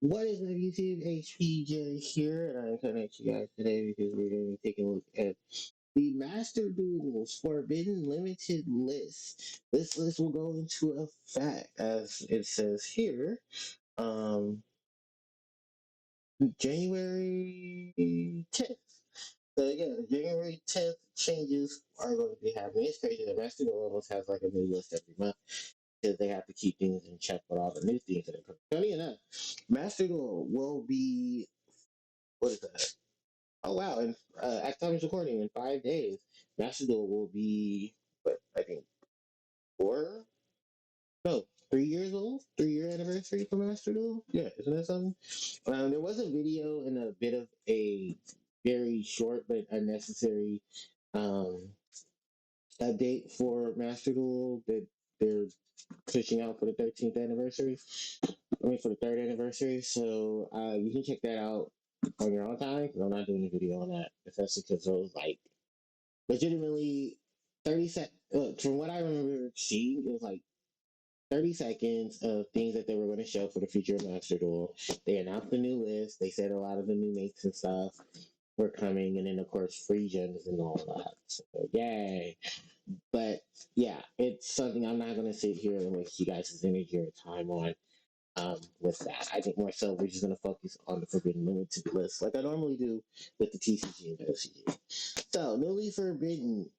What is up, YouTube? HPJ here, and I'm coming at you guys today because we're going to be taking a look at the Master Duels Forbidden Limited list. This list will go into effect, as it says here, um, January 10th. So again, the January 10th changes are going to be happening. It's crazy that Master Duel almost has like a new list every month because they have to keep things in check with all the new things that are coming. Funny enough, Master Duel will be, what is that? Oh wow! And at time of recording, in 5 days, Master Duel will be, what, I think, 3 years old. 3 year anniversary for Master Duel. Yeah, isn't that something? There was a video and a bit of a very short but unnecessary um, update for Master Duel that they're pushing out for the 13th anniversary. I mean, for the third anniversary. So you can check that out on your own time. Because I'm not doing a video on that, especially because it was like legitimately 30 seconds. From what I remember seeing, it was like 30 seconds of things that they were going to show for the future of Master Duel. They announced the new list. They said a lot of the new mates and stuff were coming, and then of course free gems and all that. So yay! But yeah, it's something I'm not going to sit here and waste you guys' energy or time on. With that, I think more so we're just going to focus on the Forbidden Limited list, like I normally do with the TCG and the OCG. So, newly Forbidden,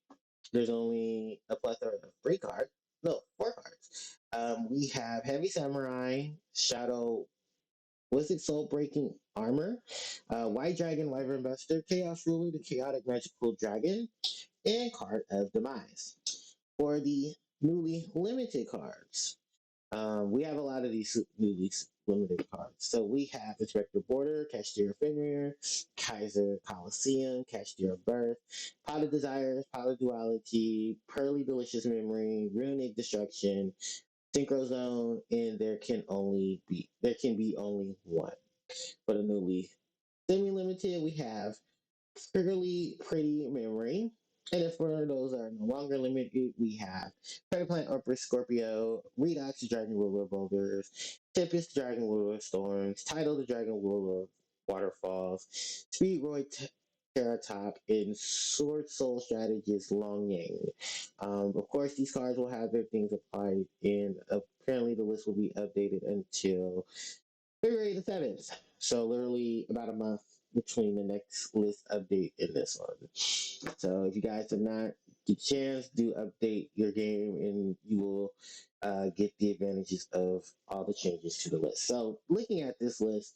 there's only a plethora of three cards. No, four cards. We have Heavy Samurai, Shadow, was it Soul Breaking Armor, White Dragon, Wyvern Buster, Chaos Ruler, the Chaotic Magical Dragon, and Card of Demise. For the newly limited cards, we have a lot of these newly limited cards. So we have Inspector Border, Cashier Fenrir, Kaiser Coliseum, Cashier of Birth, Pot of Desires, Pot of Duality, Pearly Delicious Memory, Runic Destruction, Synchro Zone, and there can be only one. For the newly semi-limited, we have Particularly Pretty Memory. And if for those that are no longer limited, we have Predator Empress Scorpio, Redox the Dragon Ruler of Boulders, Tempest the Dragon Ruler of Storms, Tidal the Dragon Ruler of Waterfalls, Speedroid Terratop, and Sword Soul Strategist Longing. Of course, these cards will have their things applied, and apparently the list will be updated until February the 7th. So literally about a month between the next list update and this one. So if you guys did not get a chance, do update your game and you will get the advantages of all the changes to the list. So looking at this list,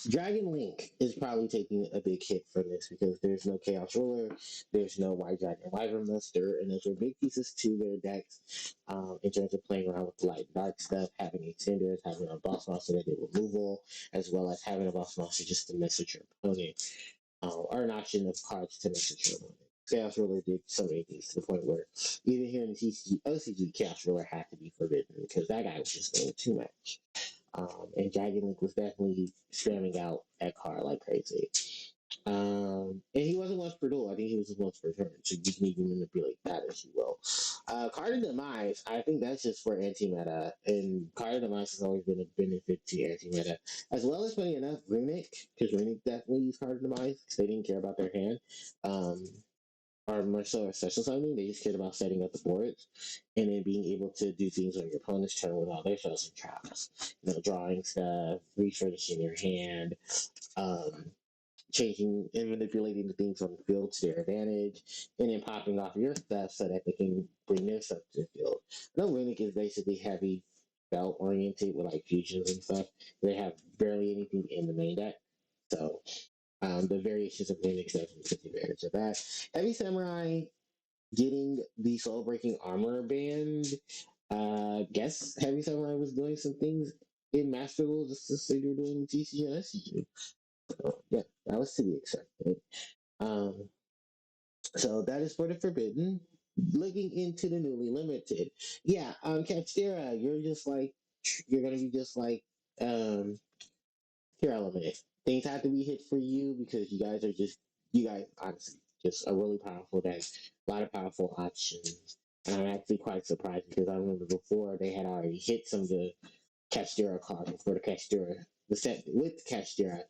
Dragon Link is probably taking a big hit from this because there's no Chaos Ruler, there's no White Dragon Wyvern Muster, and those are big pieces to their decks in terms of playing around with the light and dark stuff, having extenders, having a boss monster that did removal, as well as having a boss monster just to message your opponent, or an option of cards to message your opponent. Chaos Ruler did so many things to the point where even here in the TCG, OCG, Chaos Ruler had to be forbidden because that guy was just doing too much. And Dragon Link was definitely spamming out that card like crazy. And he wasn't once per duel. I think he was just once per turn. So you can even manipulate that as you will. Card of Demise, I think that's just for anti-meta. And Card of Demise has always been a benefit to anti-meta. As well as, funny enough, Runic, because Runic definitely used Card of Demise because they didn't care about their hand. Um, or more so a special summoning. They just cared about setting up the boards and then being able to do things on your opponent's turn with all their spells and traps. Drawing stuff, refurnishing your hand, um, changing and manipulating the things on the field to their advantage, and then popping off your stuff so that they can bring their stuff to the field. No, Runic is basically heavy spell oriented with like fusions and stuff. They have barely anything in the main deck. So the variations of Linux definitely take advantage of that. Heavy Samurai getting the Soul Breaking Armor band. Guess Heavy Samurai was doing some things in Master Duel just to say you're doing TCG and SCG. So, yeah, that was to be expected. Um, so that is for the Forbidden. Looking into the newly limited. Yeah, Capstera, you're gonna be just like Pure Element. Things have to be hit for you because you guys honestly just a really powerful deck. A lot of powerful options. And I'm actually quite surprised because I remember before they had already hit some of the Castera card before the set with Castera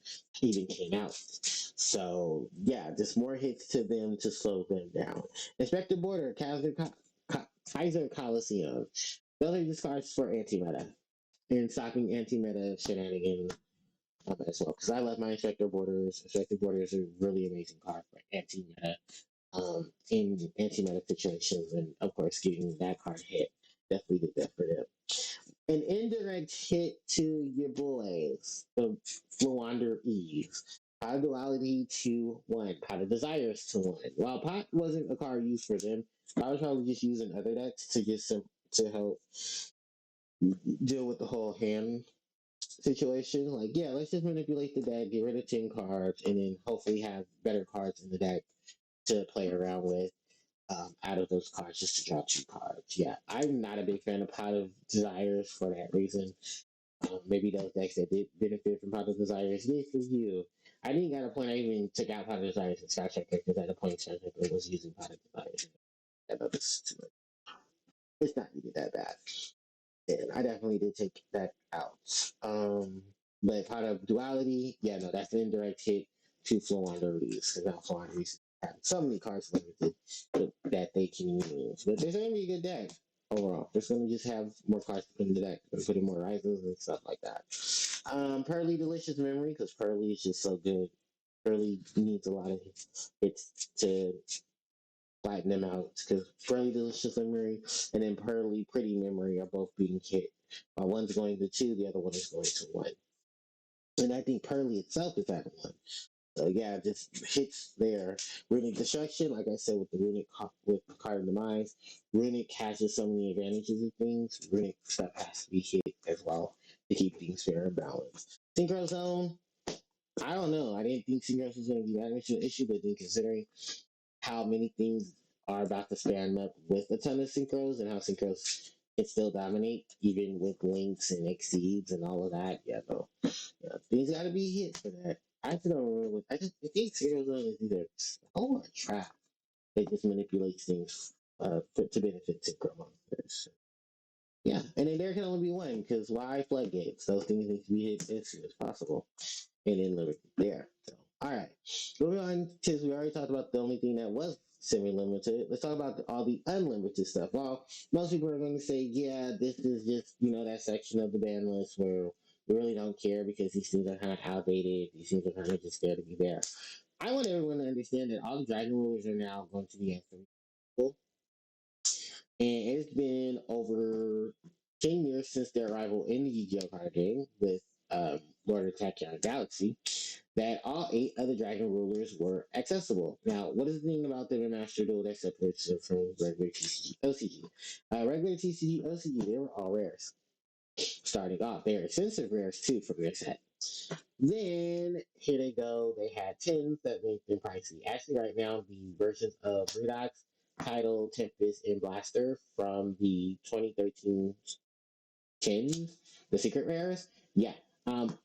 even came out. So yeah, just more hits to them to slow them down. Inspector Border, Kaiser Coliseum. Those are just cards for anti-meta and stopping anti-meta shenanigans as well. Because I love my Inspector Borders. Inspector Borders are really amazing card for anti-meta in anti-meta situations, and of course, getting that card hit definitely did that for them. An indirect hit to your boys, the Fluander Eves. Pot of Duality to 1. Pot of Desires to 1. While Pot wasn't a card used for them, I was probably just using other decks to get some to help deal with the whole hand situation. Like, yeah, let's just manipulate the deck, get rid of 10 cards, and then hopefully have better cards in the deck to play around with out of those cards just to draw 2 cards. Yeah, I'm not a big fan of Pot of Desires for that reason. Maybe those decks that did benefit from Pot of Desires did for you. I didn't get a point I even took out Pot of Desires and Star Checker because at a point Star Checker was using Pot of Desires. It's not even that bad. And I definitely did take that out. But part of duality, yeah, no, that's an indirect hit to flow on the release because now flow on the release have so many cards limited that they can use. But there's gonna be a good deck overall. There's gonna just have more cards to put in the deck, and put in more rises and stuff like that. Pearly Delicious Memory because Pearly is just so good. Pearly needs a lot of hits to flatten them out because Pearly Delicious Memory and then Pearly Pretty Memory are both being hit. While one's going to 2, the other one is going to 1. And I think Pearly itself is at 1. So yeah, just hits there. Runic Destruction, like I said, with the with Card of the Minds, Runic catches so many advantages of things. Runic stuff has to be hit as well to keep things fair and balanced. Synchro Zone, I don't know. I didn't think Synchro was going to be that much of an issue, but then considering how many things are about to stand up with a ton of synchros and how synchros can still dominate even with links and exceeds and all of that. Yeah, no. Yeah, things got to be hit for that. I just don't remember. I think synchros is either a whole or a trap that just manipulates things to benefit synchro monsters. Yeah, and then there can only be one because why floodgates? Those things need to be hit as soon as possible and then limit there. So, all right, moving on since we already talked about the only thing that was semi-limited. Let's talk about all the unlimited stuff. Well, most people are going to say, yeah, this is just that section of the ban list where we really don't care because these things are kind of outdated. These things are kind of just there to be there. I want everyone to understand that all the Dragon Rulers are now going to be answering. And it's been over 10 years since their arrival in the Yu-Gi-Oh! Card game with Lord of Tachyon Galaxy, that all 8 other Dragon Rulers were accessible. Now, what is the thing about them in Master Duel that separates them from regular TCG OCG? Regular TCG OCG, they were all rares. Starting off, they're expensive rares too from their set. Then here they go. They had 10s that make them pricey. Actually, right now, the versions of Redox, Tidal, Tempest, and Blaster from the 2013 10s, the secret rares, yeah,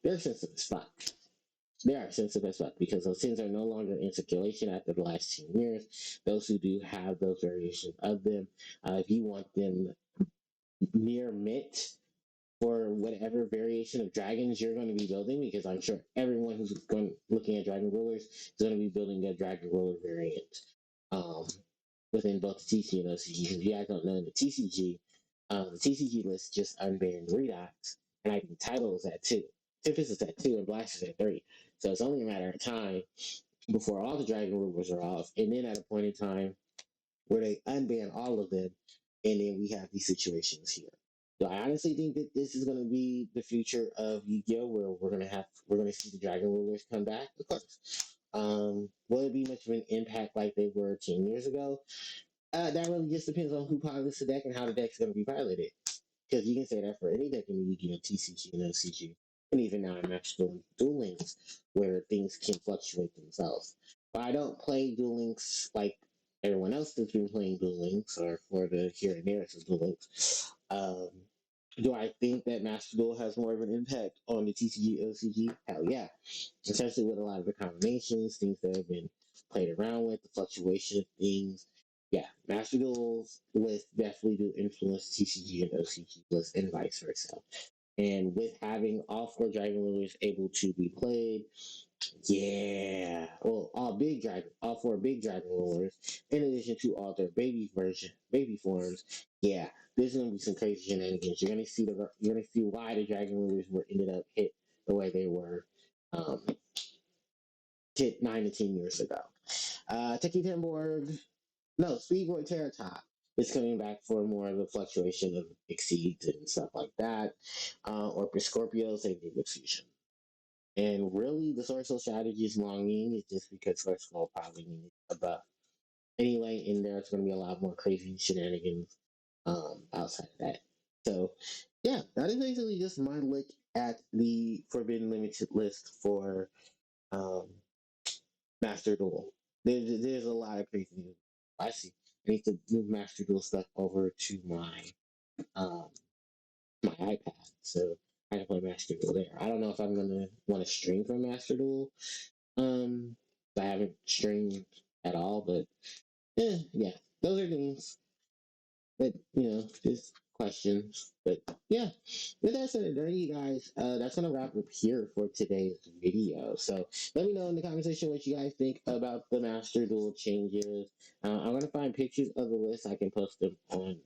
they're expensive as fuck. They are expensive as fuck because those tins are no longer in circulation after the last 10 years. Those who do have those variations of them, if you want them near mint, for whatever variation of dragons you're going to be building, because I'm sure everyone who's looking at Dragon Rulers is going to be building a Dragon Ruler variant um, within both the TCG and OCG. If you guys don't know, the TCG list just unbanned Redox, and I think Title is at 2. Tempest is at 2, and Blast is at 3. So it's only a matter of time before all the Dragon Rulers are off, and then at a point in time where they unban all of them, and then we have these situations here. So I honestly think that this is going to be the future of Yu-Gi-Oh, where we're going to see the Dragon Rulers come back. Of course, will it be much of an impact like they were 10 years ago? That really just depends on who pilots the deck and how the deck's going to be piloted. Because you can say that for any deck in the Yu-Gi-Oh, TCG and OCG, and even now in Match Duel Links, where things can fluctuate themselves. But I don't play Duel Links like everyone else that's been playing Duel Links, or for the here and there of Duel Links. Do I think that Master Duel has more of an impact on the TCG OCG? Hell yeah. Especially with a lot of the combinations, things that have been played around with, the fluctuation of things. Yeah, Master Duel's list definitely do influence TCG and OCG list and vice versa. And with having all four dragon rulers able to be played, yeah, well, all four big dragon rulers, in addition to all their baby forms, yeah, there's gonna be some crazy shenanigans. You're gonna see why the dragon rulers were ended up hit the way they were, um, 9 to 10 years ago. Teki Tenborg, no, Speedboy Terratop is coming back for more of the fluctuation of exceeds and stuff like that, or for Scorpios, they did with fusion. And really, the social strategy is longing is just because First World probably needs a buff. Anyway, in there, it's going to be a lot more crazy shenanigans outside of that. So, yeah, that is basically just my look at the Forbidden Limited list for um, Master Duel. There's a lot of crazy news. I see. I need to move Master Duel stuff over to um, my iPad, so I can play Master Duel there. I don't know if I'm gonna want to stream from Master Duel. Um, I haven't streamed at all, but yeah, those are things that just questions. But yeah, with that said, there you guys. That's gonna wrap up here for today's video. So let me know in the comment section what you guys think about the Master Duel changes. I'm gonna find pictures of the list. I can post them on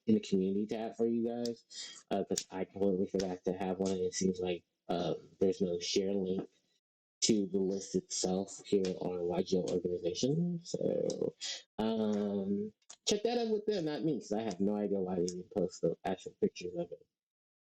in the community tab for you guys because I completely forgot to have one. And it seems like there's no share link to the list itself here on YGO organization. So check that out with them, not me, because I have no idea why they didn't post the actual pictures of it.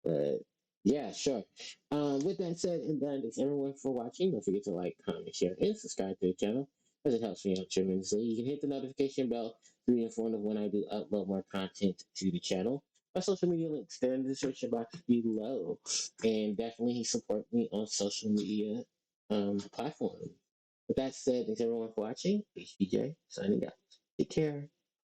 But yeah, sure. With that said and done, thanks everyone for watching. Don't forget to like, comment, share, and subscribe to the channel, as it helps me out tremendously. You can hit the notification bell to be informed of when I do upload more content to the channel. My social media links there in the description box below. And definitely support me on social media platforms. With that said, thanks everyone for watching. HBJ signing out. Take care.